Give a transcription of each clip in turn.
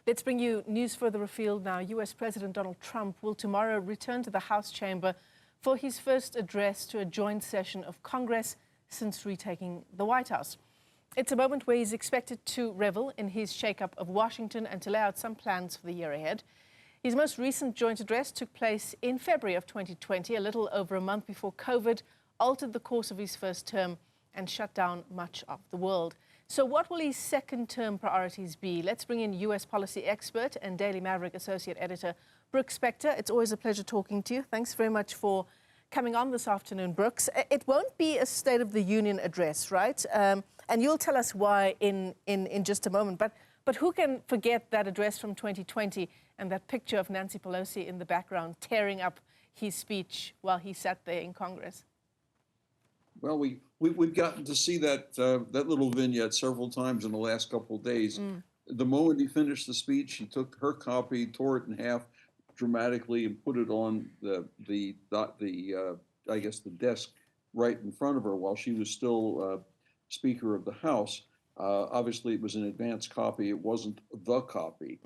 Let's bring you news further afield now. U.S. President Donald Trump will tomorrow return to the House chamber for his first address to a joint session of Congress since retaking the White House. It's a moment where he's expected to revel in his shake-up of Washington and to lay out some plans for the year ahead. His most recent joint address took place in February of 2020, a little over a month before COVID altered the course of his first term and shut down much of the world. So what will his second-term priorities be? Let's bring in U.S. policy expert and Daily Maverick associate editor Brooks Spector. It's always a pleasure talking to you. Thanks very much for coming on this afternoon, Brooks. It won't be a State of the Union address, right? And you'll tell us why in just a moment. But who can forget that address from 2020 and that picture of Nancy Pelosi in the background tearing up his speech while he sat there in Congress? Well, we've gotten to see that little vignette several times in the last couple of days. The moment he finished the speech, he took her copy, tore it in half dramatically, and put it on the desk right in front of her while she was still Speaker of the House. Obviously, it was an advanced copy. It wasn't the copy.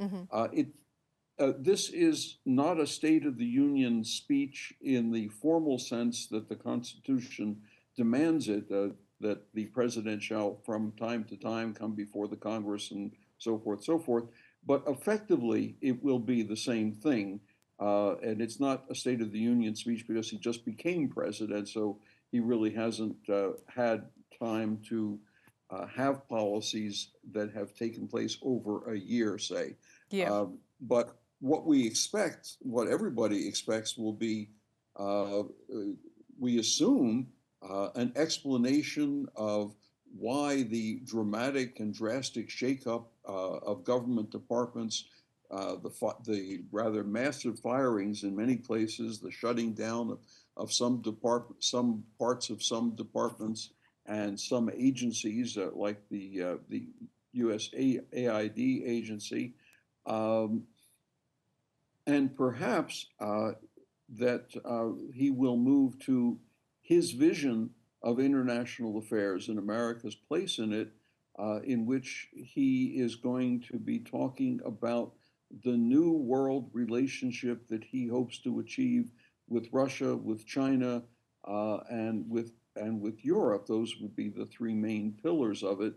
This is not a State of the Union speech in the formal sense that the Constitution demands it, that the president shall from time to time come before the Congress and so forth. But effectively, it will be the same thing. And it's not a State of the Union speech because he just became president, so he really hasn't had time to have policies that have taken place over a year, say. Yeah. But what we expect, what everybody expects, will be, we assume, an explanation of why the dramatic and drastic shakeup of government departments, the rather massive firings in many places, the shutting down of some parts of some departments and some agencies like the USAID agency, and perhaps that he will move to his vision of international affairs and America's place in it, in which he is going to be talking about the new world relationship that he hopes to achieve with Russia, with China, and with Europe. Those would be the three main pillars of it.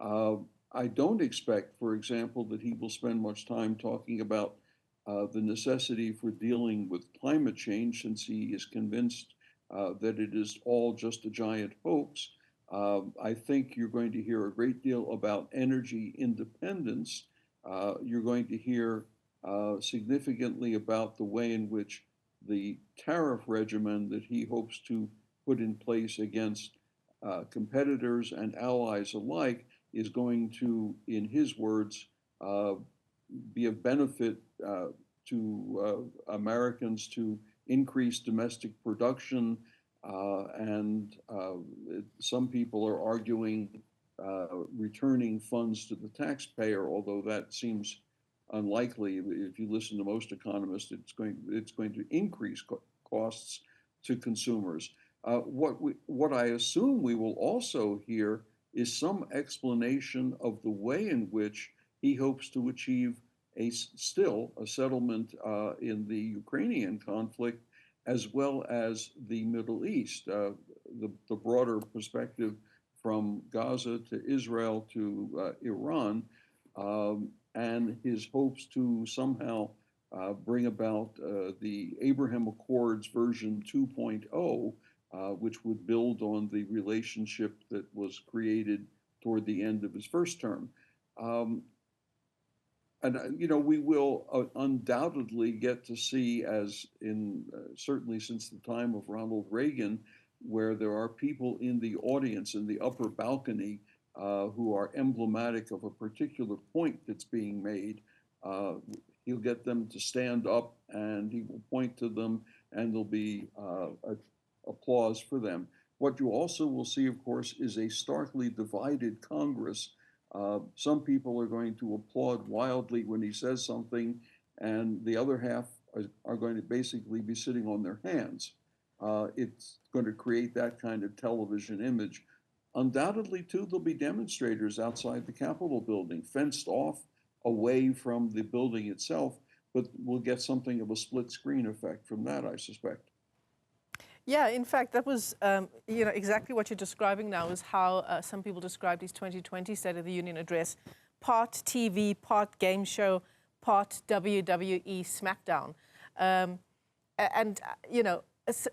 I don't expect, for example, that he will spend much time talking about the necessity for dealing with climate change, since he is convinced that it is all just a giant hoax. I think you're going to hear a great deal about energy independence. You're going to hear significantly about the way in which the tariff regimen that he hopes to put in place against competitors and allies alike is going to, in his words, be of benefit to Americans, to increase domestic production, and some people are arguing returning funds to the taxpayer, although that seems unlikely. If you listen to most economists, it's going to increase costs to consumers. What I assume we will also hear is some explanation of the way in which he hopes to achieve a settlement in the Ukrainian conflict, as well as the Middle East, the broader perspective from Gaza to Israel to Iran, and his hopes to somehow bring about the Abraham Accords version 2.0, which would build on the relationship that was created toward the end of his first term. And, we will undoubtedly get to see, as in certainly since the time of Ronald Reagan, where there are people in the audience, in the upper balcony, who are emblematic of a particular point that's being made. He'll get them to stand up and he will point to them, and there'll be applause for them. What you also will see, of course, is a starkly divided Congress. Some people are going to applaud wildly when he says something, and the other half are going to basically be sitting on their hands. It's going to create that kind of television image. Undoubtedly, too, there'll be demonstrators outside the Capitol building, fenced off away from the building itself, but we'll get something of a split screen effect from that, I suspect. Yeah, in fact, that was exactly what you're describing now is how some people described his 2020 State of the Union address, part TV, part game show, part WWE SmackDown.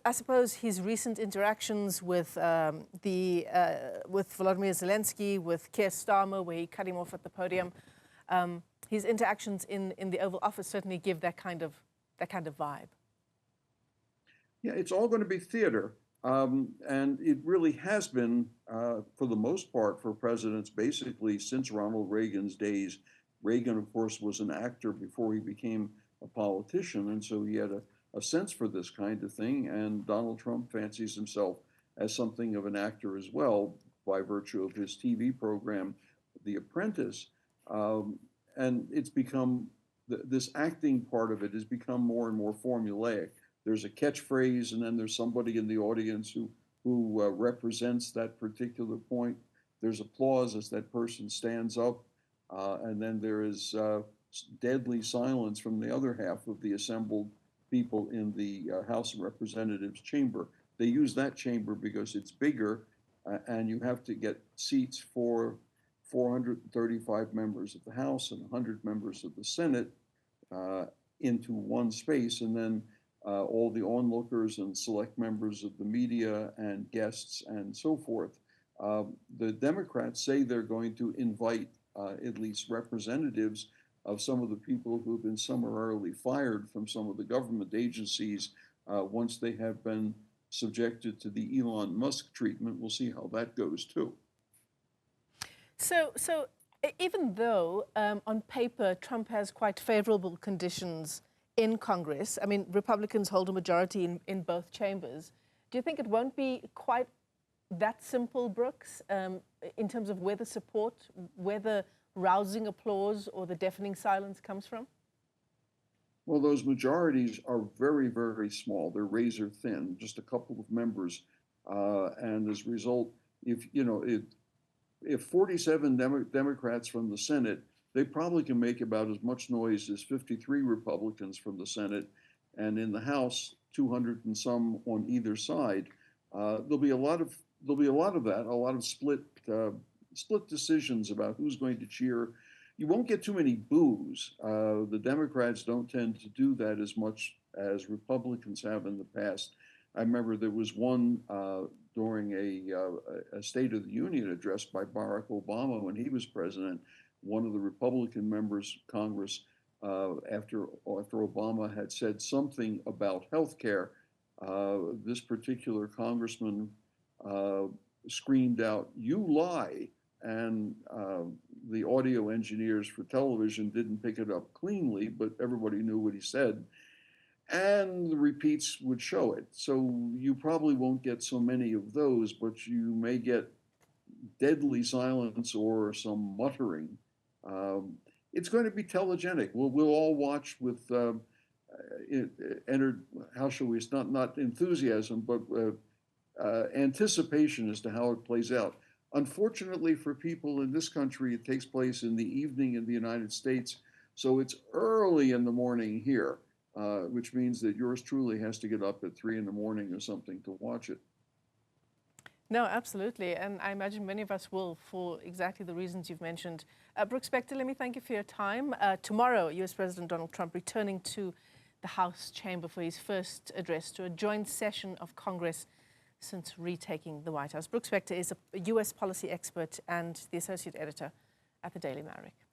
I suppose his recent interactions with Volodymyr Zelensky, with Keir Starmer, where he cut him off at the podium, his interactions in the Oval Office certainly give that kind of vibe. Yeah, it's all going to be theater. And it really has been, for the most part, for presidents basically since Ronald Reagan's days. Reagan, of course, was an actor before he became a politician, and so he had a sense for this kind of thing. And Donald Trump fancies himself as something of an actor as well by virtue of his TV program, The Apprentice. And it's become, this acting part of it has become more and more formulaic. There's a catchphrase, and then there's somebody in the audience who represents that particular point. There's applause as that person stands up, and then there is deadly silence from the other half of the assembled people in the House of Representatives chamber. They use that chamber because it's bigger, and you have to get seats for 435 members of the House and 100 members of the Senate into one space, and then all the onlookers and select members of the media and guests and so forth. The Democrats say they're going to invite at least representatives of some of the people who have been summarily fired from some of the government agencies once they have been subjected to the Elon Musk treatment. We'll see how that goes too. So even though on paper Trump has quite favorable conditions in Congress, I mean, Republicans hold a majority in both chambers, do you think it won't be quite that simple, Brooks, in terms of where the support, where the rousing applause or the deafening silence comes from? Well, those majorities are very, very small. They're razor thin, just a couple of members. And as a result, if 47 Democrats from the Senate, they probably can make about as much noise as 53 Republicans from the Senate, and in the House, 200 and some on either side. There'll be a lot of that, a lot of split decisions about who's going to cheer. You won't get too many boos. The Democrats don't tend to do that as much as Republicans have in the past. I remember there was one during a State of the Union address by Barack Obama when he was president. One of the Republican members of Congress, after Obama had said something about health care, this particular congressman screamed out, "You lie!" And the audio engineers for television didn't pick it up cleanly, but everybody knew what he said. And the repeats would show it. So you probably won't get so many of those, but you may get deadly silence or some muttering. It's going to be telegenic. We'll all watch with how shall we? It's not enthusiasm, but anticipation as to how it plays out. Unfortunately for people in this country, it takes place in the evening in the United States, so it's early in the morning here, which means that yours truly has to get up at 3 in the morning or something to watch it. No, absolutely. And I imagine many of us will for exactly the reasons you've mentioned. Brooks Spector, let me thank you for your time. Tomorrow, US President Donald Trump returning to the House chamber for his first address to a joint session of Congress since retaking the White House. Brooks Spector is a US policy expert and the associate editor at the Daily Maverick.